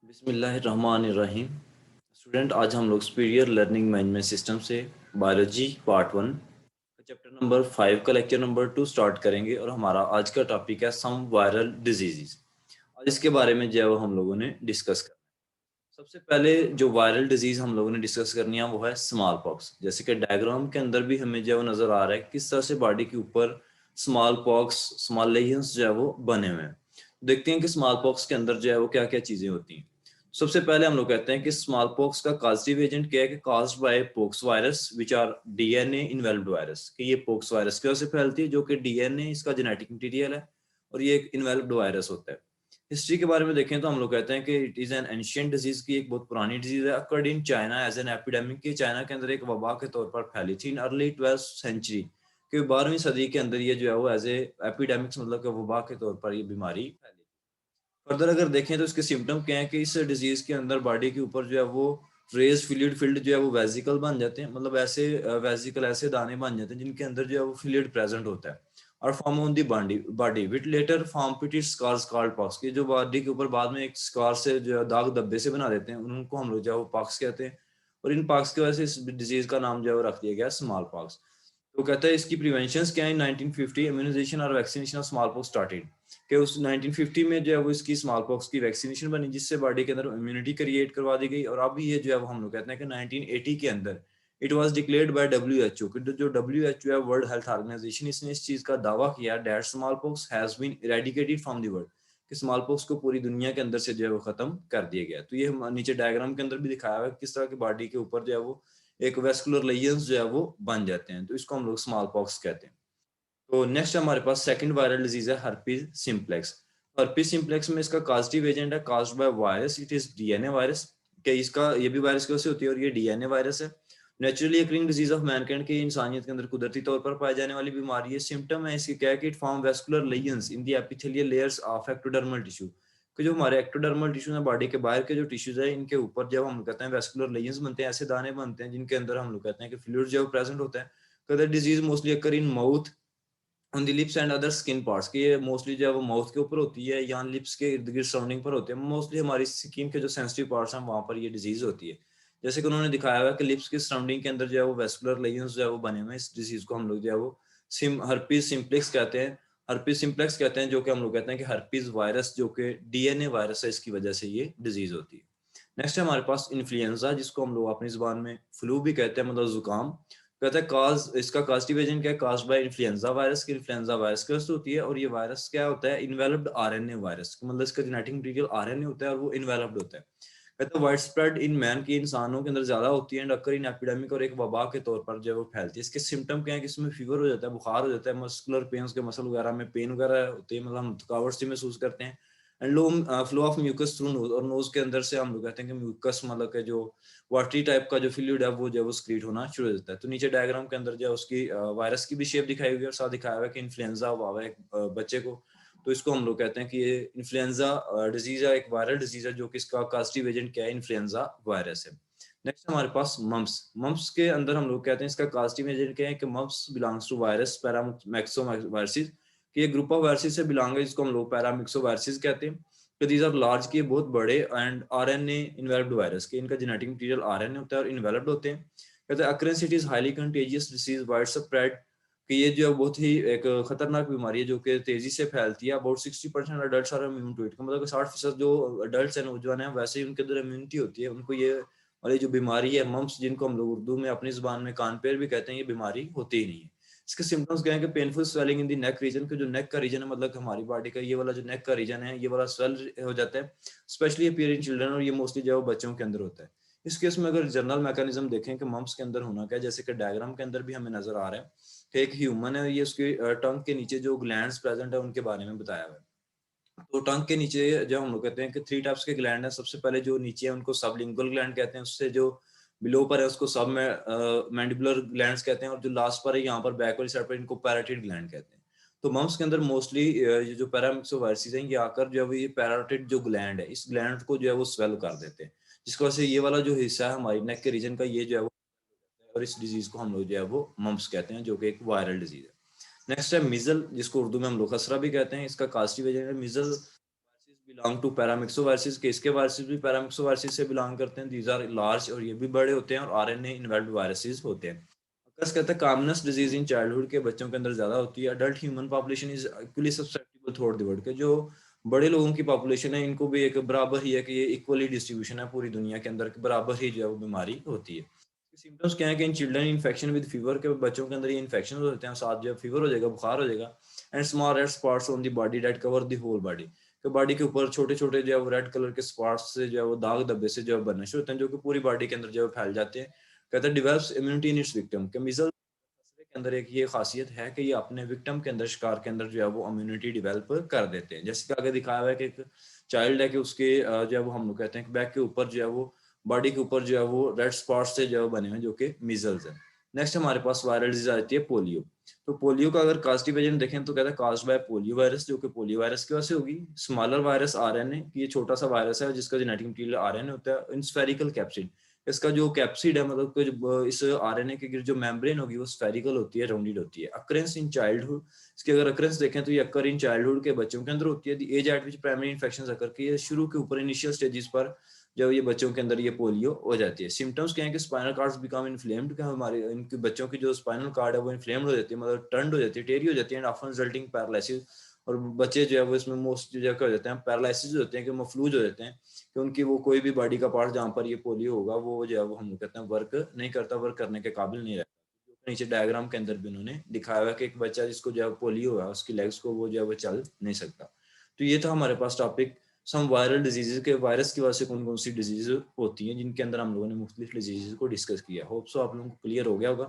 बिस्मिल्लाहिर्रहमानिर्रहीम। स्टूडेंट, आज हम लोग सुपीरियर लर्निंग मैनेजमेंट सिस्टम से बायोलॉजी पार्ट 1 चैप्टर नंबर 5 का लेक्चर नंबर 2 स्टार्ट करेंगे और हमारा आज का टॉपिक है सम वायरल डिजीजेस। आज इसके बारे में जो है वो हम लोगों ने डिस्कस करना है। सबसे पहले जो वायरल डिजीज हम लोगों ने डिस्कस करनी है वो है स्मॉल पॉक्स। जैसे कि डायग्राम के अंदर भी हमें जो है वो नजर आ रहा है किस तरह से बॉडी के ऊपर स्मॉल पॉक्स, स्मॉल लेजन्स जो है वो बने हुए हैं। देखते हैं कि स्मॉल पॉक्स के अंदर जो है वो क्या क्या चीजें होती हैं। सबसे पहले हम लोग कहते हैं कि स्मॉल पॉक्स का कॉजेटिव एजेंट क्या है कि caused by pox virus which are DNA involved virus, कि ये पोक्स वायरस की वजह से फैलती है जो कि डीएनए इसका जेनेटिक मटेरियल है और ये एक इन्वेल्व्ड वायरस होता है। हिस्ट्री के बारे में देखें तो हम लोग कहते हैं कि it is an ancient disease, की एक बहुत पुरानी डिजीज है। Occurred in China as an epidemic, की चाइना के अंदर एक वबा के तौर पर फैली थी इन अर्ली 12th सेंचुरी, कि 12वीं सदी के अंदर ये जो है वो एज ए एपिडेमिक्स मतलब कि वबा के तौर पर ये बीमारी फैली। फर्दर अगर देखें तो इसके सिम्टम क्या है कि इस डिजीज के अंदर बॉडी के ऊपर जो है वो रेज फ्लूइड फिल्ड जो है वो वेजिकल बन जाते हैं, मतलब ऐसे वेजिकल ऐसे दाने बन जाते हैं जिनके अंदर जो है वो फ्लूइड प्रेजेंट होता है और form on the body body with later form pitted scars called pox, की जो बॉडी के ऊपर बाद में एक स्कार से जो है दाग धब्बे से बना देते हैं उनको हम लोग जो है वो पॉक्स कहते हैं। और इन पॉक्स की वजह से इस डिजीज का नाम जो है वो रख दिया गया स्मॉल पॉक्स। तो कहता है इसकी प्रिवेंशन क्या है। 1950 इम्यूनाइजेशन और vaccination of small pox started, कि उस 1950 में जो है वो इसकी स्मॉल पॉक्स की वैक्सीनेशन बनी जिससे बॉडी के अंदर इम्यूनिटी क्रिएट करवा दी गई। और अब ये जो है वो हम लोग कहते हैं कि 1980 के अंदर it was declared by WHO, कि जो डब्ल्यूएचओ है वर्ल्ड हेल्थ ऑर्गेनाइजेशन, इसने इस चीज का दावा किया that smallpox has been eradicated from the world, कि स्मॉल पॉक्स को पूरी दुनिया के अंदर से जो है वो खत्म कर दिया गया। तो ये नीचे डायग्राम के अंदर भी दिखाया हुआ है किस तरह की बॉडी के ऊपर जो है वो एक वेस्कुलर लेयर्स जो है वो बन जाते हैं, तो इसको हम लोग स्मॉल पॉक्स कहते हैं। तो नेक्स्ट हमारे पास सेकंड वायरल डिजीज है हर्पीज सिम्प्लेक्स। हर्पीज सिम्प्लेक्स में इसका कॉजेटिव एजेंट है caused by virus, it is DNA virus, कि इसका ये भी वायरस की वजह से होती है और ये डीएनए वायरस है। Naturally occurring disease of Mankind, के इंसानियत के अंदर कुदरती तौर पर पाई जाने वाली बीमारी है। सिम्टम है इसके क्या है कि it form vesicular lesions in the epithelial layers of ectodermal tissue, कि जो हमारे एक्टोडर्मल टिश्यू है बॉडी के बाहर के जो टिश्यूज है इनके ऊपर जब हम कहते हैं वेस्कुलर लेयंस बनते हैं, ऐसे दाने बनते हैं जिनके अंदर हम लोग कहते हैं कि फ्लूइड जो प्रेजेंट होता है। कदर disease mostly occur in mouth on the lips and other skin parts, की ये मोस्टली जो है वो माउथ के ऊपर होती है या लिप्स के इर्द गिर्द सराउंडिंग पर होते हैं। मोस्टली हमारी स्किन के जो सेंसिटिव पार्ट्स हैं वहां पर ये डिजीज होती है। जैसे कि उन्होंने दिखाया हुआ है कि लिप्स की सराउंडिंग के अंदर जो है वो वेस्कुलर लेजन्स जो है वो बने हुए हैं। इस डिजीज को हम लोग जो है वो हर्पीज सिम्प्लेक्स कहते हैं। हर्पीज सिम्प्लेक्स कहते हैं जो कि हम लोग कहते हैं कि हर्पीज वायरस जो कि डीएनए वायरस है, इसकी वजह से ये डिजीज होती है। नेक्स्ट है हमारे पास इन्फ्लुएंजा, जिसको हम लोग अपनी जुबान में फ्लू भी कहते हैं, मतलब जुकाम। कहता है काज इसका कास्टिव एजेंट क्या है, काज बाय इन्फ्लुएंजा वायरस, की इन्फ्लुएंजा वायरस की वजह से होती है। और ये वायरस क्या होता है, इन्वेलप्ड आरएनए वायरस, मतलब इसका जेनेटिक मटेरियल आरएनए होता है और वो इन्वेलप्ड होता है। कहता है वाइड स्प्रेड इन मैन, की इंसानों के अंदर ज्यादा होती है एंड अकर इन एपिडेमिक, और एक वबा के तौर पर जो है वो फैलती है। इसके सिम्टम क्या है कि इसमें फीवर हो जाता है, बुखार हो जाता है, मस्कुलर पेन के मसल वगैरह में पेन वगैरह होती है, मतलब हम थकावट सी महसूस करते हैं। And low flow of mucus through nose, और नोज के अंदर से हम लोग कहते हैं कि म्यूकस मतलब के जो वाटरी टाइप का जो फ्लूइड है वो जो है वो स्क्रीट होना शुरू हो जाता है। तो नीचे डायग्राम के अंदर जो है उसकी वायरस की भी शेप दिखाई हुई है और साथ दिखाया हुआ है कि इन्फ्लुएंजा हुआ है एक बच्चे को। तो इसको हम लोग कहते हैं कि ये इन्फ्लुएंजा डिजीज है, एक वायरल डिजीज है जो कि इसका कास्टिव एजेंट क्या है, इन्फ्लुएंजा वायरस है। नेक्स्ट हमारे पास मम्स। मम्स के अंदर हम लोग कहते हैं इसका कास्टिव एजेंट क्या है कि मम्स बिलोंग्स टू वायरस पैरामिक्सोवायरसिस, कि ये ग्रुप ऑफ वायरसेस से बिलोंग है जिसको हम लोग पैरामिक्सोवायरसिस कहते हैं। तो दीज आर लार्ज, के बहुत बड़े एंड आरएनए इन्वेल्प्ड वायरस, के इनका जेनेटिक मटेरियल आरएनए होता है और इन्वेल्प्ड होते हैं। कहते हैं occurrence it is highly contagious disease wide spread, कि ये जो है बहुत ही एक खतरनाक बीमारी है जो कि तेजी से फैलती है। About 60% adult are immune to it, मतलब 60% जो अडल्ट है नौजवान है वैसे ही उनके अंदर इम्यूनिटी होती है, उनको ये वाली जो बीमारी है मम्स, जिनको हम लोग उर्दू में अपनी जुबान में कानपेर भी कहते हैं, ये बीमारी होती ही नहीं है। इसके सिम्टम्स क्या है कि painful swelling in the neck region, के जो नेक का रीजन है मतलब हमारी बॉडी का ये वाला जो नेक का रीजन है ये वाला स्वेल हो जाता है, स्पेशली अपीयर इन चिल्ड्रन, और ये मोस्टली जो है वो बच्चों के अंदर होता है। इस केस में अगर जनरल मैकेनिज्म देखें कि मम्स के अंदर होना क्या है, जैसे कि डायग्राम के अंदर भी हमें नजर आ रहा है कि एक ह्यूमन है, ये उसके टंग के नीचे जो ग्लैंड्स प्रेजेंट है उनके बारे में बताया हुआ है। तो टंग के नीचे जो हम लोग कहते हैं कि 3 टाइप्स के ग्लैंड है। सबसे पहले जो नीचे है उनको सबलिंगुअल ग्लैंड कहते हैं, उससे जो बिलो पर है उसको सब मैंडिबुलर ग्लैंड्स कहते हैं, और जो लास्ट पर है यहाँ पर बैक वाली साइड पर इनको पैराटिड ग्लैंड कहते हैं। तो मम्स के अंदर मोस्टली ये जो पैरामिक्सोवायरसिस हैं ये आकर जो है वो ये पैराटिड जो ग्लैंड है इस ग्लैंड को जो है वो स्वेल कर देते हैं, जिसकी वजह से ये वाला जो हिस्सा है हमारी नेक के रीजन का ये जो है वो, और इस डिजीज को हम लोग जो है वो मम्स कहते हैं जो कि एक वायरल डिजीज है। नेक्स्ट है मिजल, जिसको उर्दू में हम लोग खसरा भी कहते हैं। इसका कास्टिव एजेंट है मिजल बिलोंग टू पैरामिक्सोवायरसिस, किसके वायरसेस भी पैरामिक्सोवायरसिस से बिलोंग करते हैं। दीज आर लार्ज और ये भी बड़े होते हैं और आरएनए इन्वॉल्व्ड वायरसेस होते हैं। अकस कहता है कॉमनेस डिजीज इन चाइल्डहुड के बच्चों के अंदर ज्यादा होती है। Adult human population is equally susceptible throughout the world के जो बड़े लोगों की पॉपुलेशन है इनको भी एक बराबर ही है कि ये इक्वली डिस्ट्रीब्यूशन है पूरी दुनिया के अंदर बराबर ही जो है वो बीमारी होती है। सिम्टम्स क्या है कि in children infection with fever के बच्चों के अंदर ये इन्फेक्शन होते हैं, साथ जो फीवर हो जाएगा, बुखार हो जाएगा। And small red spots on the body that cover the whole body, तो बॉडी के ऊपर छोटे छोटे जो है वो रेड कलर के स्पॉट्स से जो है वो दाग धब्बे से जो है बनने शुरू होते हैं जो कि पूरी बॉडी के अंदर जो है फैल जाते हैं। कहते हैं develops immunity in its victim के मीजल्स के अंदर एक ये खासियत है कि ये अपने विक्टिम के अंदर, शिकार के अंदर जो है वो इम्यूनिटी डेवलप कर देते हैं। जैसे कि आगे दिखाया हुआ है कि एक चाइल्ड है कि उसके जो है वो हम लोग कहते हैं कि बैक के ऊपर जो है वो बॉडी के ऊपर जो है वो रेड स्पॉट से जो है बने हुए जो कि मीजल्स है। नेक्स्ट हमारे पास वायरल डिजीज आती है पोलियो। तो पोलियो का अगर कास्टिव एजेंट देखें तो कहता है कास्ट बाय पोलियो वायरस, जो कि पोलियो वायरस की वजह से होगी। स्मॉलर वायरस आरएनए, ये छोटा सा वायरस है जिसका जेनेटिक मटीरियल आरएनए होता है। इन स्फेरिकल कैप्सिड, इसका जो कैप्सिड है मतलब कि इस आरएनए की जो मेम्ब्रेन होगी वो स्फेरिकल होती है, राउंडेड होती है। अकरेंस इन चाइल्डहुड, इसकी अगर अकरेंस देखें तो ये अकर इन चाइल्डहुड के बच्चों के अंदर होती है। The age at which primary infection occur की है, शुरू के ऊपर इनिशियल स्टेजेस पर जब ये बच्चों के अंदर ये पोलियो हो जाती है। सिम्टम्स क्या है कि स्पाइनल कार्ड्स बिकम इन्फ्लेम्ड, क्या हमारे इनके बच्चों की जो स्पाइनल कार्ड है वो इन्फ्लेम्ड हो जाती है, मतलब टर्न्ड हो जाती है, टेढ़ी हो जाती है। एंड ऑफन रिजल्टिंग पैरालिसिस, और बच्चे जो है वो इसमें मोस्ट जो हो जाते हैं पैरालिसिस होते हैं कि मफलूज हो जाते हैं कि उनकी वो कोई भी बॉडी का पार्ट जहाँ पर ये पोलियो होगा वो जो है वो हम कहते हैं वर्क नहीं करता, वर्क करने के काबिल नहीं रहता। नीचे डायग्राम के अंदर भी उन्होंने दिखाया हुआ है कि एक बच्चा जिसको जो है पोलियो है उसकी लेग्स को वो जो है वो चल नहीं सकता। तो ये था हमारे पास टॉपिक सम वायरल डिजीजेज के, वायरस की वजह से कौन कौन सी डिजीज होती हैं जिनके अंदर हम लोगों ने मुख्तलिफ डिजीज को डिस्कस किया। होप सो आप लोगों को क्लियर हो गया होगा।